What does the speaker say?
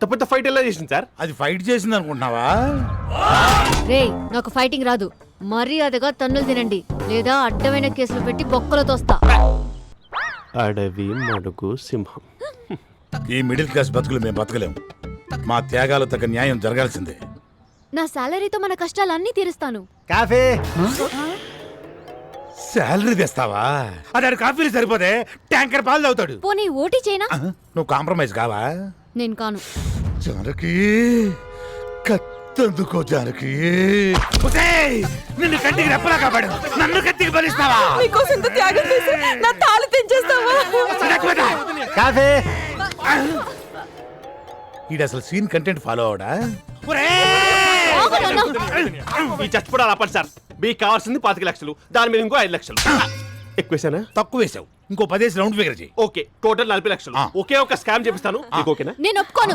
అంత పెద్ద ఫైట్ ఎలా చేసింది సార్? అది ఫైట్ చేసింది అనుకుంటున్నావా? రేయ్ నాకు ఫైటింగ్ రాదు, మర్యాదగా తన్నులు తినండి లేదా అడ్డమైన కేసులు పెట్టి బొక్కలో తోస్తా. అడవి మడుగు సింహం. ఈ మిడిల్ క్లాస్ బతుకులు మేము బతకలేం. మా త్యాగాలు తగ్గ న్యాయం జరగాల్సిందే. నా సాలరీతో మన కష్టాలన్నీ తీరుస్తాను. కాఫీ. శాలరీ తెస్తావా? అది కాఫీలు సరిపోతే ట్యాంకర్ పాలు తాగుతాడు. పోనీ ఓటీ చేయనా? నువ్వు కాంప్రమైజ్ కావా? నేను కాను. జానకి కత్తందుకో జానకి. నిన్ను కంటికి రెప్పలా కాపాడు, నన్ను కత్తికి బలిస్తావా? నీకోసం ఇంత త్యాగం చేసి నా తాళి తెంచేస్తావా? కాఫీ. ఈడు అసలు సీన్ కంటెంట్ ఫాలో అవడా? ఈ చచ్చిపోవడాలు ఆపండి సార్. మీకు కావాల్సింది 25 లక్షలు, దాని మీద ఇంకో 5 లక్షలు. ఎక్కువేసానా? తక్కువ వేసావు, ఇంకో 10 రౌండ్ ఫిగర్ చేయి. ఓకే, టోటల్ 40 లక్షలు. ఒకే ఒక స్కామ్ చేపిస్తాను. ఓకేనా? నేను ఒప్పుకోను.